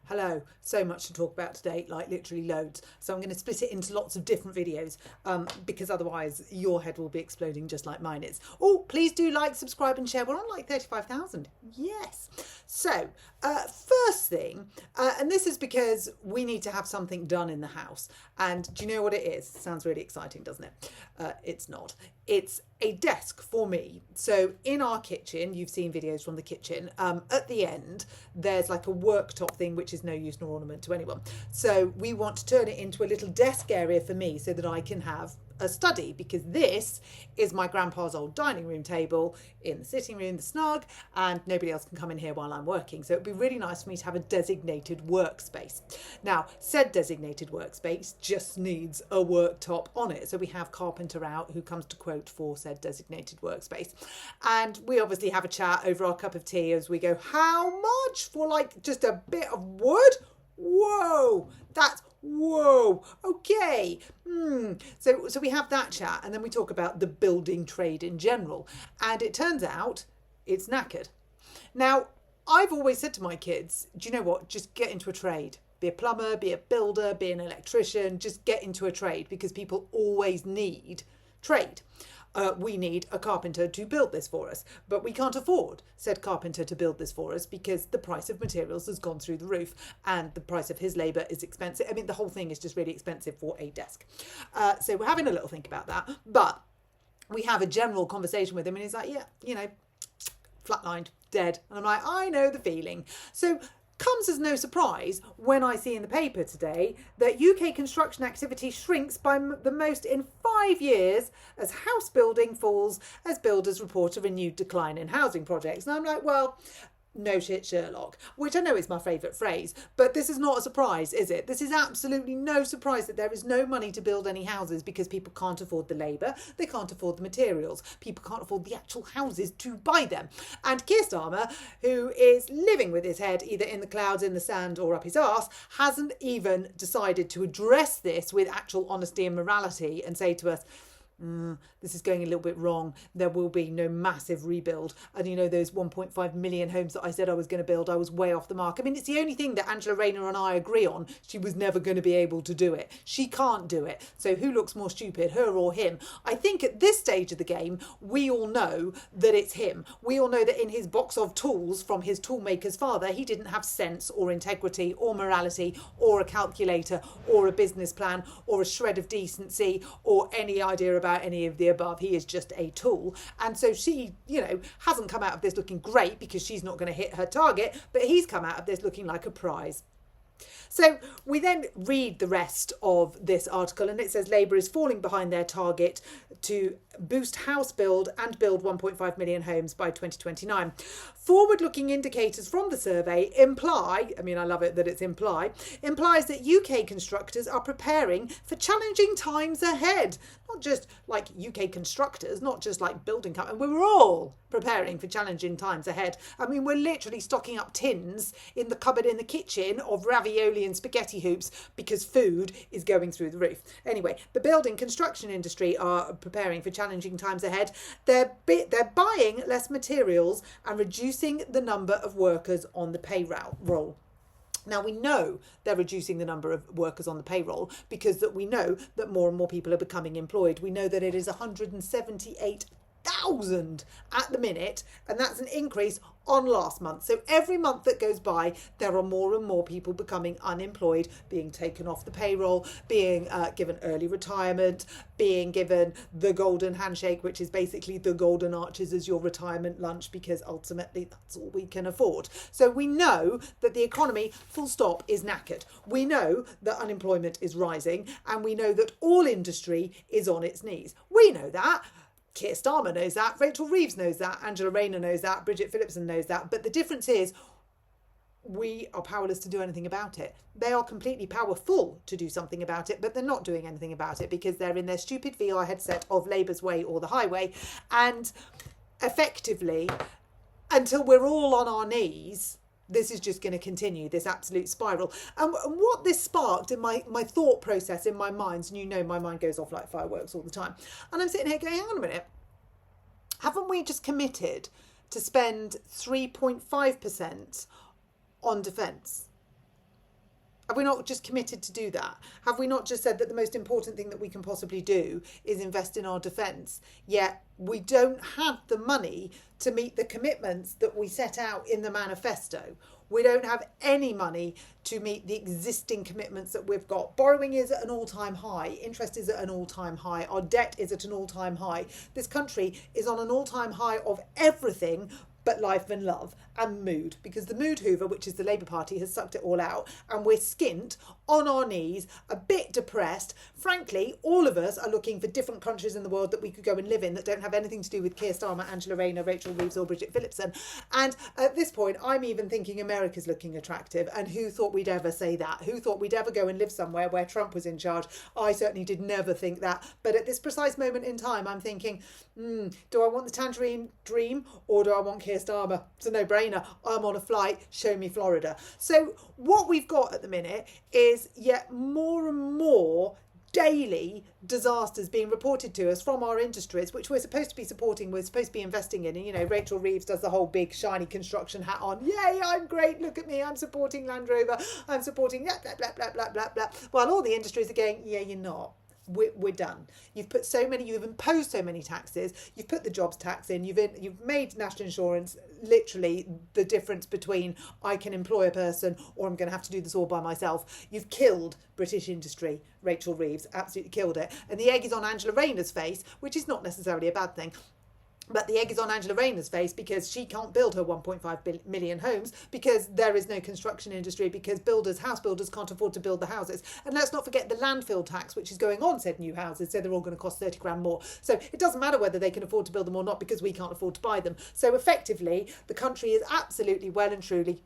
Hello, so much to talk about today, like literally loads. So I'm going to split it into lots of different videos because otherwise your head will be exploding just like mine is. Oh, please do like, subscribe and share. We're on like 35,000. Yes. So first thing, and this is because we need to have something done in the house. And do you know what it is? Sounds really exciting, doesn't it? It's not. It's a desk for me. So in our kitchen, you've seen videos from the kitchen. At the end, there's like a worktop thing which is no use nor ornament to anyone. So we want to turn it into a little desk area for me so that I can have a study, because this is my grandpa's old dining room table in the sitting room, the snug, and nobody else can come in here while I'm working. So it'd be really nice for me to have a designated workspace. Now, said designated workspace just needs a worktop on it. So we have carpenter out who comes to quote for said designated workspace. And we obviously have a chat over our cup of tea as we go, how much for like just a bit of wood? Whoa, whoa, okay. So we have that chat, and then we talk about the building trade in general. And it turns out it's knackered. Now, I've always said to my kids, do you know what? Just get into a trade. Be a plumber, be a builder, be an electrician, just get into a trade, because people always need trade. We need a carpenter to build this for us, but we can't afford said carpenter to build this for us because the price of materials has gone through the roof and the price of his labour is expensive. I mean, the whole thing is just really expensive for a desk. So we're having a little think about that, but we have a general conversation with him and he's like, yeah, flatlined, dead. And I'm like, I know the feeling. So comes as no surprise when I see in the paper today that UK construction activity shrinks by the most in 5 years as house building falls as builders report a renewed decline in housing projects. And I'm like, well, no shit Sherlock, which I know is my favourite phrase, but this is not a surprise, is it? This is absolutely no surprise that there is no money to build any houses because people can't afford the labour, they can't afford the materials, people can't afford the actual houses to buy them. And Keir Starmer, who is living with his head either in the clouds, in the sand or up his arse, hasn't even decided to address this with actual honesty and morality and say to us, this is going a little bit wrong. There will be no massive rebuild. And those 1.5 million homes that I said I was going to build, I was way off the mark. I mean, it's the only thing that Angela Rayner and I agree on. She was never going to be able to do it. She can't do it. So who looks more stupid, her or him? I think at this stage of the game, we all know that it's him. We all know that in his box of tools from his toolmaker's father, he didn't have sense or integrity or morality or a calculator or a business plan or a shred of decency or any idea about any of the above. He is just a tool. And so she, hasn't come out of this looking great because she's not going to hit her target, but he's come out of this looking like a prize. So we then read the rest of this article and it says Labour is falling behind their target to boost house build and build 1.5 million homes by 2029. Forward-looking indicators from the survey implies that UK constructors are preparing for challenging times ahead. Not just like UK constructors, not just like building companies. We're all preparing for challenging times ahead. I mean, we're literally stocking up tins in the cupboard in the kitchen of ravioli and spaghetti hoops because food is going through the roof. Anyway, the building construction industry are preparing for challenging times ahead. They're buying less materials and reducing the number of workers on the payroll. Now, we know they're reducing the number of workers on the payroll because we know that more and more people are becoming employed. We know that it is 178,000 at the minute, and that's an increase on last month. So every month that goes by, there are more and more people becoming unemployed, being taken off the payroll, being given early retirement, being given the golden handshake, which is basically the golden arches as your retirement lunch, because ultimately that's all we can afford. So we know that the economy, full stop, is knackered. We know that unemployment is rising, and we know that all industry is on its knees. We know that. Keir Starmer knows that, Rachel Reeves knows that, Angela Rayner knows that, Bridget Phillipson knows that. But the difference is we are powerless to do anything about it. They are completely powerful to do something about it, but they're not doing anything about it because they're in their stupid VR headset of Labour's way or the highway. And effectively, until we're all on our knees, this is just going to continue, this absolute spiral. And what this sparked in my thought process in my mind, and my mind goes off like fireworks all the time. And I'm sitting here going, hang on a minute. Haven't we just committed to spend 3.5% on defence? Have we not just committed to do that? Have we not just said that the most important thing that we can possibly do is invest in our defence? Yet we don't have the money to meet the commitments that we set out in the manifesto. We don't have any money to meet the existing commitments that we've got. Borrowing is at an all-time high. Interest is at an all-time high. Our debt is at an all-time high. This country is on an all-time high of everything but life and love and mood, because the mood hoover, which is the Labour Party, has sucked it all out, and we're skint, on our knees, a bit depressed. Frankly, all of us are looking for different countries in the world that we could go and live in that don't have anything to do with Keir Starmer, Angela Rayner, Rachel Reeves or Bridget Phillipson. And at this point, I'm even thinking America's looking attractive, and who thought we'd ever say that? Who thought we'd ever go and live somewhere where Trump was in charge? I certainly did never think that. But at this precise moment in time, I'm thinking, do I want the tangerine dream or do I want Keir Starmer? It's a no-brainer. I'm on a flight, show me Florida. So what we've got at the minute is yet more and more daily disasters being reported to us from our industries, which we're supposed to be supporting, we're supposed to be investing in. And, you know, Rachel Reeves does the whole big shiny construction hat on. Yay, I'm great, look at me, I'm supporting Land Rover, I'm supporting blah, blah, blah, blah, blah, blah, blah. While all the industries are going, yeah, you're not. We're done. You've imposed so many taxes. You've put the jobs tax in. You've made national insurance literally the difference between I can employ a person or I'm going to have to do this all by myself. You've killed British industry. Rachel Reeves absolutely killed it. And the egg is on Angela Rayner's face, which is not necessarily a bad thing. But the egg is on Angela Rayner's face because she can't build her 1.5 million homes because there is no construction industry, because house builders can't afford to build the houses. And let's not forget the landfill tax, which is going on said new houses. So they're all going to cost 30 grand more. So it doesn't matter whether they can afford to build them or not because we can't afford to buy them. So effectively, the country is absolutely well and truly